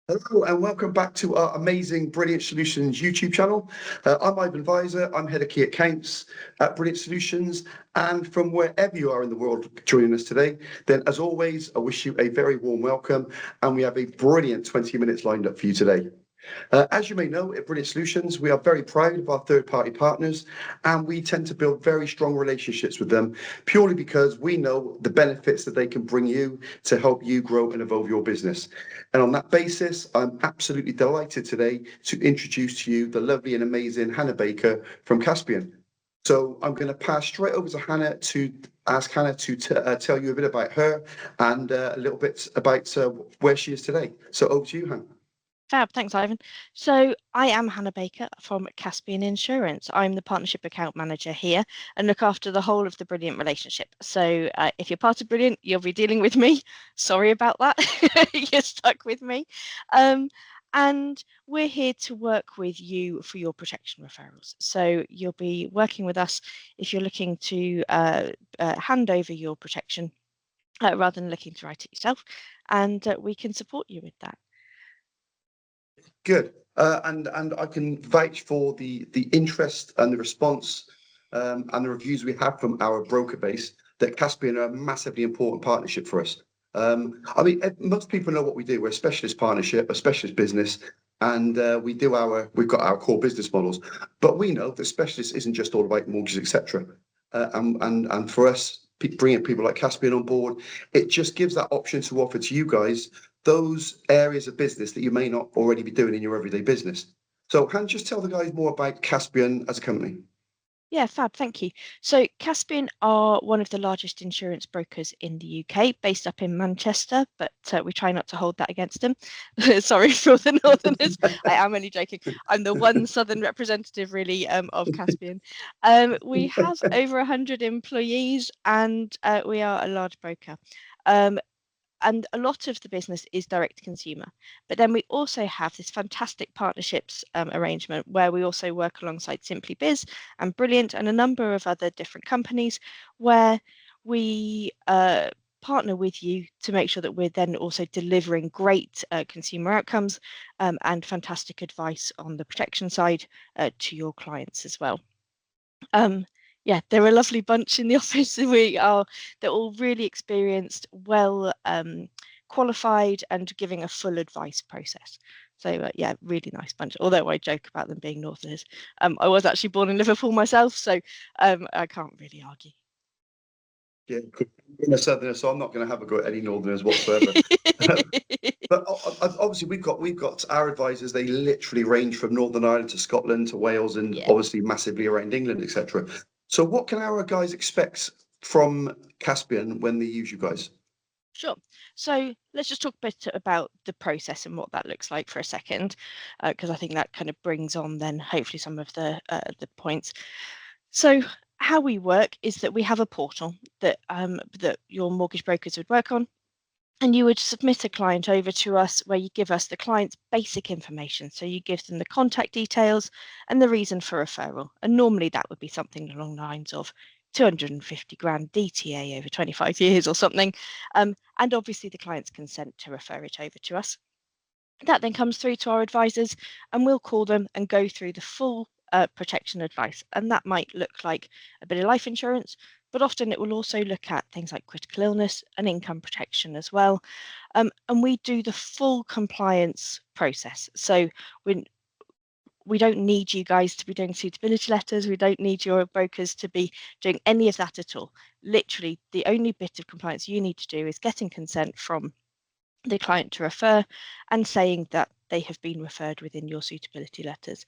Hello and welcome back to our amazing Brilliant Solutions YouTube channel. I'm Ivan Visor, I'm Head of Key Accounts at Brilliant Solutions, and from wherever you are in the world joining us today, then as always, I wish you a very warm welcome, and we have a brilliant 20 minutes lined up for you today. As you may know, at Brilliant Solutions, we are very proud of our third-party partners, and we tend to build very strong relationships with them purely because we know the benefits that they can bring you to help you grow and evolve your business. And on that basis, I'm absolutely delighted today to introduce to you the lovely and amazing Hannah Baker from Caspian. So I'm going to pass straight over to Hannah to ask Hannah to tell you a bit about her and a little bit about where she is today. So over to you, Hannah. Fab, thanks, Ivan. So I am Hannah Baker from Caspian Insurance. I'm the partnership account manager here and look after the whole of the Brilliant relationship. So if you're part of Brilliant, you'll be dealing with me. Sorry about that. You're stuck with me. And we're here to work with you for your protection referrals. So you'll be working with us if you're looking to hand over your protection rather than looking to write it yourself. And we can support you with that. Good. And I can vouch for the interest and the response and the reviews we have from our broker base that Caspian are a massively important partnership for us. I mean, most people know what we do. We're a specialist partnership, a specialist business, and we've got our core business models. But we know that specialist isn't just all about mortgages, etc. And for us, bringing people like Caspian on board, it just gives that option to offer to you guys those areas of business that you may not already be doing in your everyday business. So, can just tell the guys more about Caspian as a company? Yeah, fab, thank you. So Caspian are one of the largest insurance brokers in the UK, based up in Manchester, but we try not to hold that against them. Sorry for the Northerners. I am only joking. I'm the one Southern representative, really, of Caspian. We have over 100 employees, and we are a large broker. And a lot of the business is direct to consumer. But then we also have this fantastic partnerships arrangement where we also work alongside Simply Biz and Brilliant and a number of other different companies where we partner with you to make sure that we're then also delivering great consumer outcomes and fantastic advice on the protection side to your clients as well. Yeah, they're a lovely bunch in the office. They're all really experienced, well qualified, and giving a full advice process. So yeah, really nice bunch. Although I joke about them being Northerners, I was actually born in Liverpool myself, so I can't really argue. Yeah, I'm a Southerner, so I'm not going to have a go at any Northerners whatsoever. But obviously, we've got our advisors. They literally range from Northern Ireland to Scotland to Wales, and Yeah. obviously massively around England, etc. So, what can our guys expect from Caspian when they use you guys? Sure. So let's just talk a bit about the process and what that looks like for a second, because I think that kind of brings on then hopefully some of the points. So how we work is that we have a portal that that your mortgage brokers would work on. And you would submit a client over to us where you give us the client's basic information. So you give them the contact details and the reason for referral. And normally that would be something along the lines of 250 grand DTA over 25 years or something. And obviously the client's consent to refer it over to us. That then comes through to our advisors and we'll call them and go through the full protection advice. And that might look like a bit of life insurance, but often it will also look at things like critical illness and income protection as well. And we do the full compliance process. So we don't need you guys to be doing suitability letters. We don't need your brokers to be doing any of that at all. Literally, the only bit of compliance you need to do is getting consent from the client to refer and saying that they have been referred within your suitability letters.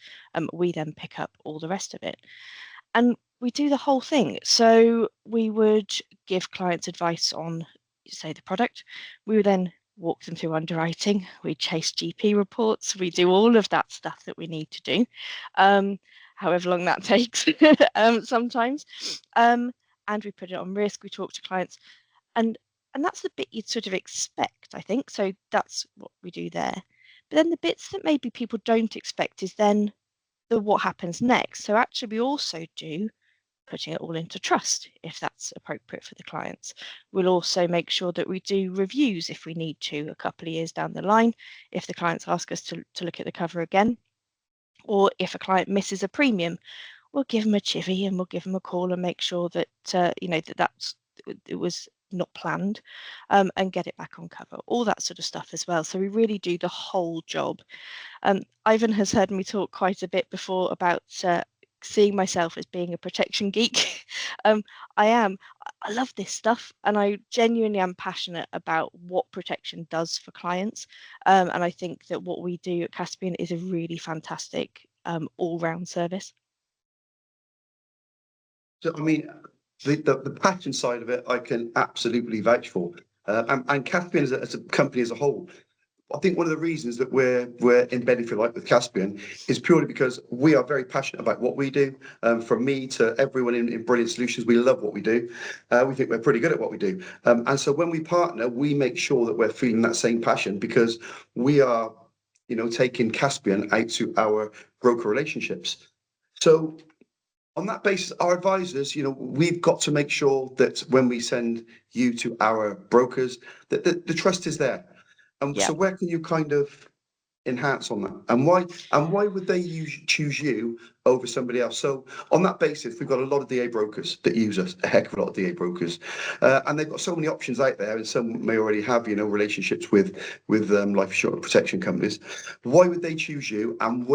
We then pick up all the rest of it. And we do the whole thing. So we would give clients advice on, say, the product. We would then walk them through underwriting. We chase GP reports. We do all of that stuff that we need to do, however long that takes sometimes. And we put it on risk. We talk to clients. And that's the bit you'd sort of expect, I think. So that's what we do there. But then the bits that maybe people don't expect is then the what happens next. So actually we also do putting it all into trust if that's appropriate for the clients. We'll also make sure that we do reviews if we need to a couple of years down the line, if the clients ask us to look at the cover again, or if a client misses a premium, we'll give them a chivvy and we'll give them a call and make sure that it was not planned, and get it back on cover, all that sort of stuff as well. So we really do the whole job. Ivan has heard me talk quite a bit before about seeing myself as being a protection geek. I am. I love this stuff, and I genuinely am passionate about what protection does for clients. And I think that what we do at Caspian is a really fantastic all-round service. So, I mean, the passion side of it, I can absolutely vouch for. And Caspian as a company as a whole, I think one of the reasons that we're embedded, if you like, with Caspian is purely because we are very passionate about what we do. From me to everyone in Brilliant Solutions, we love what we do. We think we're pretty good at what we do. And so when we partner, we make sure that we're feeling that same passion because we are, taking Caspian out to our broker relationships. So on that basis, our advisors, we've got to make sure that when we send you to our brokers, that the trust is there. And Yeah. so where can you kind of enhance on that? And why would they choose you over somebody else? So on that basis, we've got a lot of DA brokers that use us, a heck of a lot of DA brokers. And they've got so many options out there, and some may already have, relationships with life insurance protection companies. Why would they choose you? And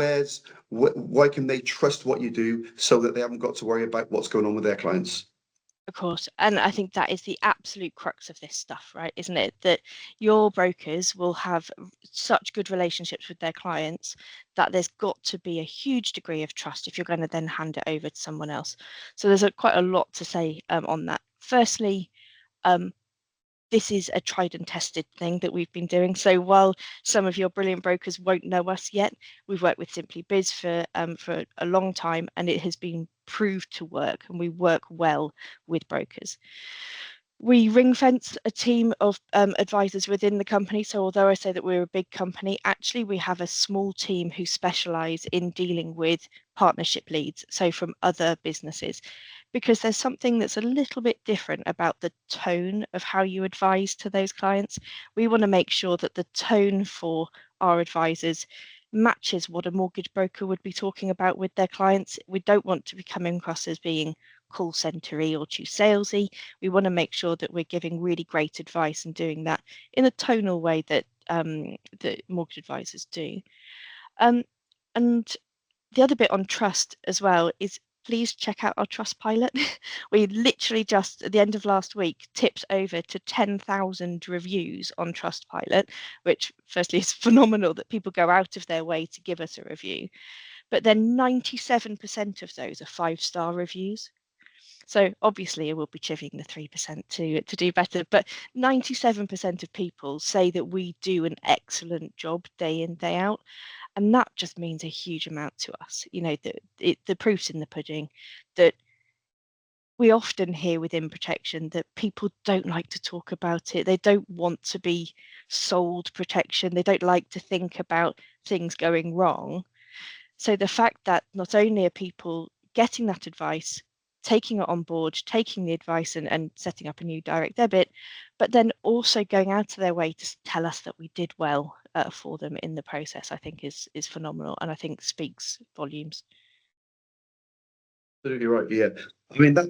why can they trust what you do so that they haven't got to worry about what's going on with their clients? Of course. And I think that is the absolute crux of this stuff, right? Isn't it? That your brokers will have such good relationships with their clients that there's got to be a huge degree of trust if you're going to then hand it over to someone else. So there's quite a lot to say on that. Firstly, this is a tried and tested thing that we've been doing. So while some of your brilliant brokers won't know us yet, we've worked with Simply Biz for a long time, and it has been proved to work, and we work well with brokers. We ring fence a team of advisors within the company. So although I say that we're a big company, actually we have a small team who specialize in dealing with partnership leads, so from other businesses, because there's something that's a little bit different about the tone of how you advise to those clients. We want to make sure that the tone for our advisors matches what a mortgage broker would be talking about with their clients. We don't want to be coming across as being call centery or too salesy. We want to make sure that we're giving really great advice and doing that in a tonal way that mortgage advisors do. And the other bit on trust as well is please check out our trust pilot. We literally just at the end of last week tipped over to 10,000 reviews on Trustpilot, which firstly is phenomenal that people go out of their way to give us a review. But then 97% of those are 5-star reviews. So obviously I will be chivying the 3% to do better, but 97% of people say that we do an excellent job day in, day out. And that just means a huge amount to us. The proof's in the pudding, that we often hear within protection that people don't like to talk about it. They don't want to be sold protection. They don't like to think about things going wrong. So the fact that not only are people getting that advice, taking it on board, taking the advice and setting up a new direct debit, but then also going out of their way to tell us that we did well for them in the process, I think is phenomenal, and I think speaks volumes. Absolutely right. Yeah. I mean, that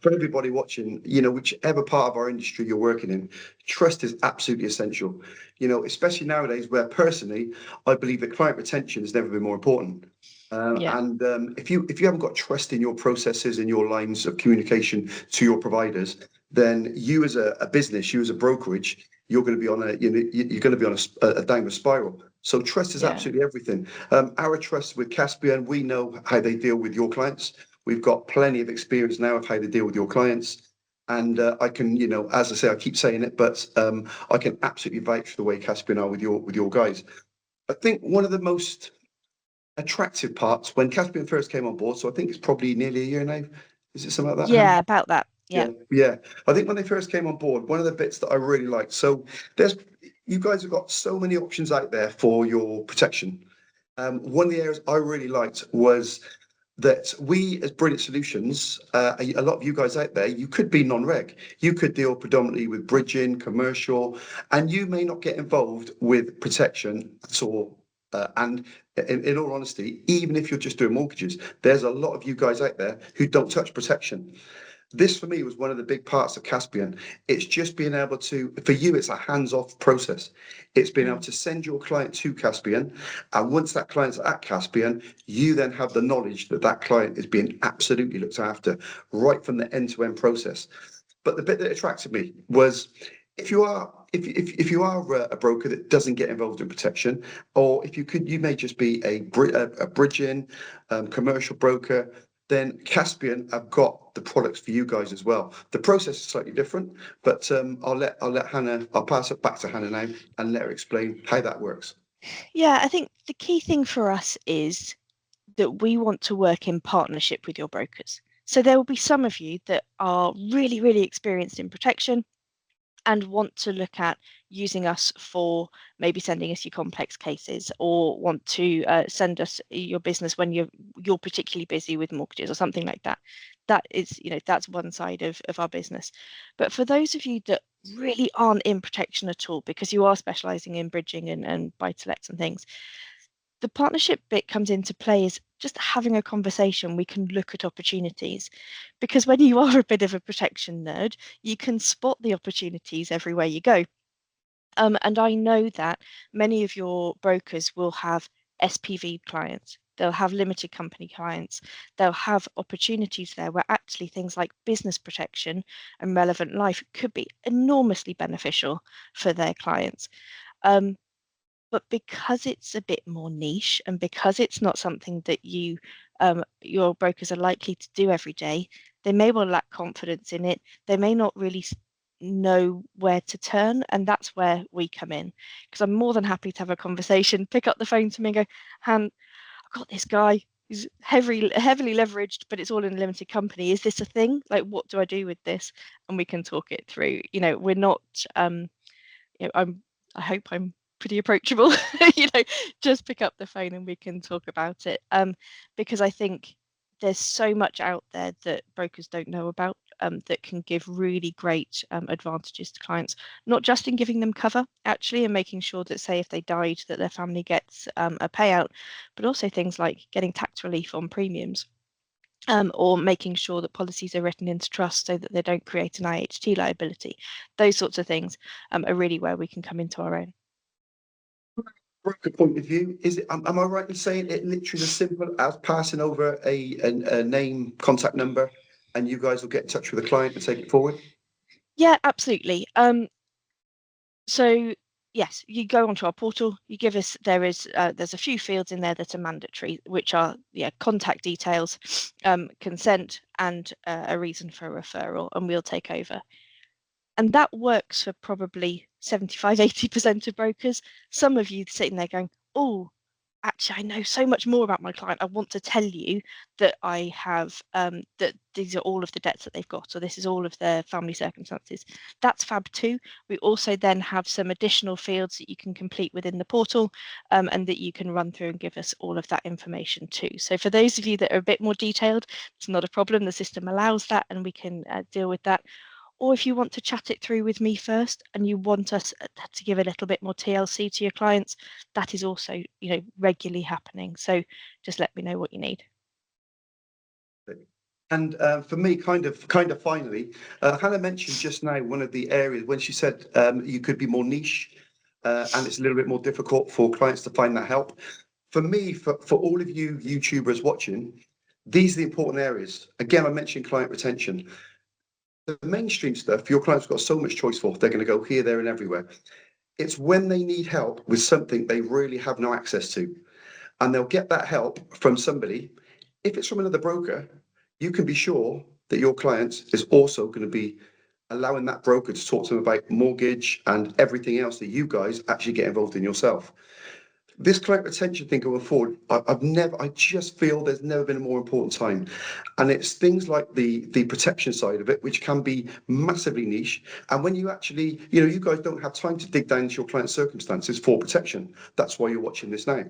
for everybody watching, whichever part of our industry you're working in, trust is absolutely essential. Especially nowadays where personally, I believe that client retention has never been more important. Yeah. And if you haven't got trust in your processes and your lines of communication to your providers, then you as a business, you as a brokerage, you're going to be on you're going to be on a downward spiral. So trust is Yeah. absolutely everything. Our trust with Caspian, we know how they deal with your clients. We've got plenty of experience now of how to deal with your clients. And I can, as I say, I keep saying it, but I can absolutely vouch for the way Caspian are with your guys. I think one of the most attractive parts when Caspian first came on board, so I think it's probably nearly a year now. Is it something like that? Yeah, about that. Yeah. Yeah. I think when they first came on board, one of the bits that I really liked. So you guys have got so many options out there for your protection. One of the areas I really liked was that we as Brilliant Solutions, a lot of you guys out there, you could be non-reg. You could deal predominantly with bridging, commercial, and you may not get involved with protection at all. And in all honesty, even if you're just doing mortgages, there's a lot of you guys out there who don't touch protection. This for me was one of the big parts of Caspian. It's just being able to, for you, it's a hands-off process. It's being able to send your client to Caspian, and once that client's at Caspian, you then have the knowledge that that client is being absolutely looked after right from the end-to-end process. But the bit that attracted me was if you are if you are a broker that doesn't get involved in protection, or if you may just be a bridging commercial broker, then Caspian have got the products for you guys as well. The process is slightly different, but I'll let Hannah. I'll pass it back to Hannah now and let her explain how that works. Yeah, I think the key thing for us is that we want to work in partnership with your brokers. So there will be some of you that are really, really experienced in protection and want to look at using us for maybe sending us your complex cases, or want to send us your business when you're particularly busy with mortgages or something like that. That is, that's one side of our business. But for those of you that really aren't in protection at all, because you are specializing in bridging and buy-to-lets and things, the partnership bit comes into play is just having a conversation. We can look at opportunities, because when you are a bit of a protection nerd, you can spot the opportunities everywhere you go. And I know that many of your brokers will have SPV clients. They'll have limited company clients. They'll have opportunities there where actually things like business protection and relevant life could be enormously beneficial for their clients. But because it's a bit more niche, and because it's not something that your brokers are likely to do every day, they may well lack confidence in it. They may not really know where to turn, and that's where we come in. Because I'm more than happy to have a conversation, pick up the phone to me and go, Han, I've got this guy who's heavily leveraged, but it's all in a limited company. Is this a thing? Like, what do I do with this? And we can talk it through. We're not I hope I'm pretty approachable. Just pick up the phone and we can talk about it. Because I think there's so much out there that brokers don't know about, that can give really great advantages to clients, not just in giving them cover actually and making sure that, say, if they died, that their family gets a payout, but also things like getting tax relief on premiums. Or making sure that policies are written into trust so that they don't create an IHT liability. Those sorts of things are really where we can come into our own. Broker point of view, is it? Am I right in saying it literally as simple as passing over a name, contact number, and you guys will get in touch with the client and take it forward? Yeah, absolutely. So yes, you go onto our portal, you give us, there's a few fields in there that are mandatory, which are contact details, consent, and a reason for a referral, and we'll take over. And that works for probably 75-80% of brokers. Some of you sitting there going, oh, actually, I know so much more about my client. I want to tell you that I have, that these are all of the debts that they've got, or this is all of their family circumstances. That's fab too. We also then have some additional fields that you can complete within the portal, and that you can run through and give us all of that information too. So for those of you that are a bit more detailed, it's not a problem. The system allows that, and we can deal with that. Or if you want to chat it through with me first and you want us to give a little bit more TLC to your clients, that is also, regularly happening. So just let me know what you need. And for me, kind of finally, Hannah mentioned just now one of the areas when she said you could be more niche, and it's a little bit more difficult for clients to find that help. For me, for all of you YouTubers watching, these are the important areas. Again, I mentioned client retention. The mainstream stuff, your clients have got so much choice for, they're going to go here, there, and everywhere. It's when they need help with something they really have no access to, and they'll get that help from somebody. If it's from another broker, you can be sure that your client is also going to be allowing that broker to talk to them about mortgage and everything else that you guys actually get involved in yourself. this client retention thing going forward, I just feel there's never been a more important time. And it's things like the protection side of it, which can be massively niche. And when you actually, you guys don't have time to dig down into your client's circumstances for protection. That's why you're watching this now.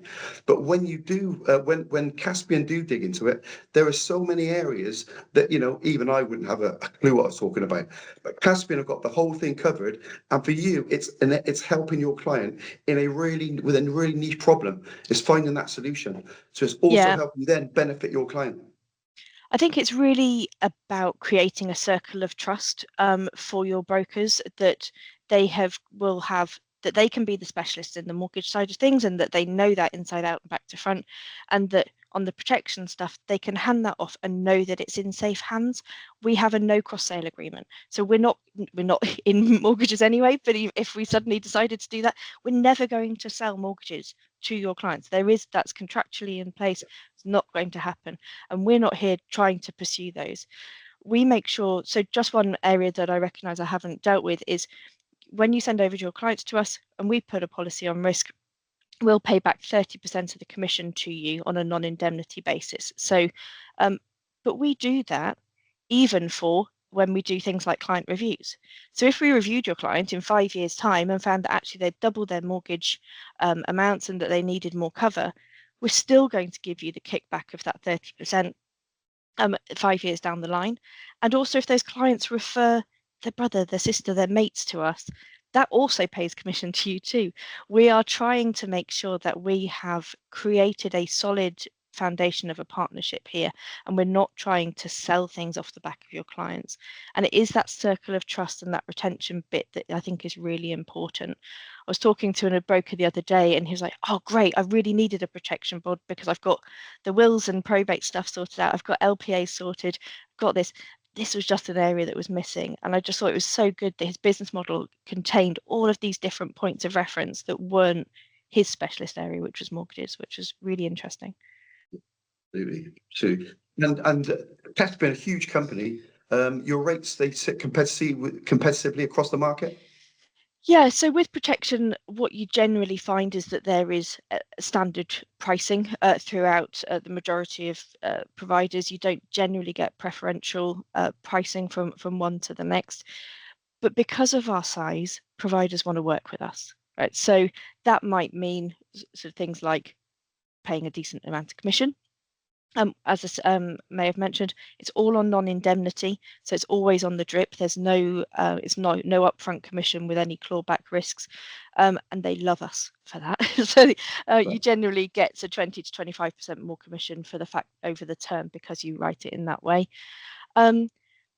But when you do, when Caspian do dig into it, there are so many areas that, even I wouldn't have a clue what I was talking about. But Caspian have got the whole thing covered. And for you, it's helping your client with a really niche problem, is finding that solution. So it's also Yeah, helping you then benefit your client. I think it's really about creating a circle of trust for your brokers, that will have, that they can be the specialists in the mortgage side of things, and that they know that inside out and back to front, and that on the protection stuff they can hand that off and know that it's in safe hands. We have a no cross sale agreement, so we're not in mortgages anyway, but if we suddenly decided to do that, we're never going to sell mortgages to your clients. That's contractually in place. It's not going to happen, and we're not here trying to pursue those. We make sure, so just one area that I recognize I haven't dealt with is when you send over your clients to us and we put a policy on risk, we'll pay back 30% of the commission to you on a non-indemnity basis. So but we do that even for when we do things like client reviews. So if we reviewed your client in 5 years' time and found that actually they'd doubled their mortgage amounts and that they needed more cover, we're still going to give you the kickback of that 30% 5 years down the line. And also if those clients refer their brother, their sister, their mates to us, that also pays commission to you too. We are trying to make sure that we have created a solid foundation of a partnership here, and we're not trying to sell things off the back of your clients. And it is that circle of trust and that retention bit that I think is really important. I was talking to a broker the other day and he was like, oh great, I really needed a protection board because I've got the wills and probate stuff sorted out, I've got LPA sorted, got this was just an area that was missing. And I just thought it was so good that his business model contained all of these different points of reference that weren't his specialist area, which was mortgages, which was really interesting. Absolutely. So, and Caspian, a huge company. Your rates, they sit competitively across the market. Yeah, so with protection, what you generally find is that there is standard pricing throughout the majority of providers. You don't generally get preferential pricing from one to the next. But because of our size, providers want to work with us, right? So that might mean sort of things like paying a decent amount of commission. As I may have mentioned, it's all on non-indemnity, so it's always on the drip. There's no upfront commission with any clawback risks, and they love us for that. So you generally get 20 to 25% more commission for the fact over the term because you write it in that way. But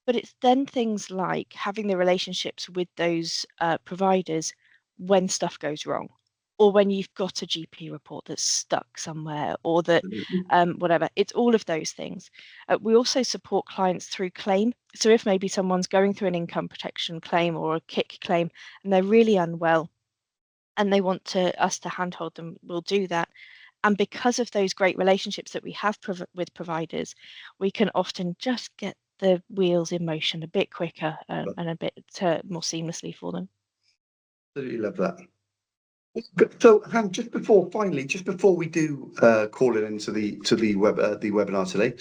it's then things like having the relationships with those providers when stuff goes wrong, or when you've got a GP report that's stuck somewhere, or that whatever. It's all of those things. We also support clients through claim. So if maybe someone's going through an income protection claim or a kick claim and they're really unwell and they want us to handhold them, we'll do that. And because of those great relationships that we have with providers, we can often just get the wheels in motion a bit quicker and a bit more seamlessly for them. Absolutely love that. So, Han, just before we do call it into the webinar today,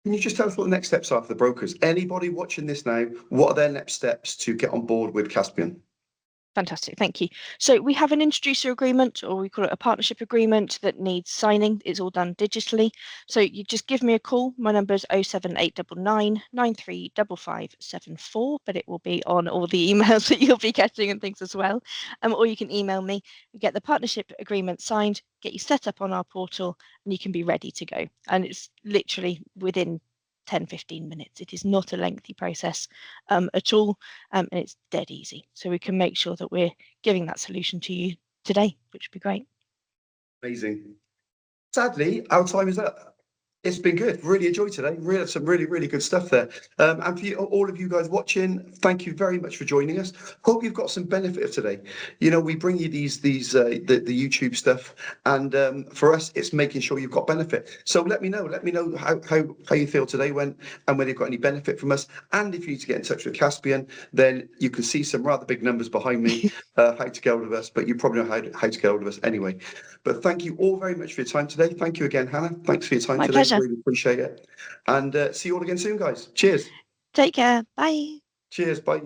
can you just tell us what the next steps are for the brokers? Anybody watching this now, what are their next steps to get on board with Caspian? Fantastic, thank you. So we have an introducer agreement, or we call it a partnership agreement, that needs signing. It's all done digitally. So you just give me a call. My number is 07899 935574, but it will be on all the emails that you'll be getting and things as well. Or you can email me, get the partnership agreement signed, get you set up on our portal, and you can be ready to go. And it's literally within 10-15 minutes. It is not a lengthy process at all, and it's dead easy. So we can make sure that we're giving that solution to you today, which would be great. Amazing. Sadly, our time is up. It's been good. Really enjoyed today. Really, some really good stuff there. And for you, all of you guys watching, thank you very much for joining us. Hope you've got some benefit of today. You know, we bring you the YouTube stuff, and for us, it's making sure you've got benefit. So let me know. Let me know how you feel today went, and whether you've got any benefit from us. And if you need to get in touch with Caspian, then you can see some rather big numbers behind me. How to get hold of us, but you probably know how to get hold of us anyway. But thank you all very much for your time today. Thank you again, Hannah. Thanks for your time My today. pleasure. Really appreciate it. And see you all again soon, guys. Cheers. Take care. Bye. Cheers. Bye.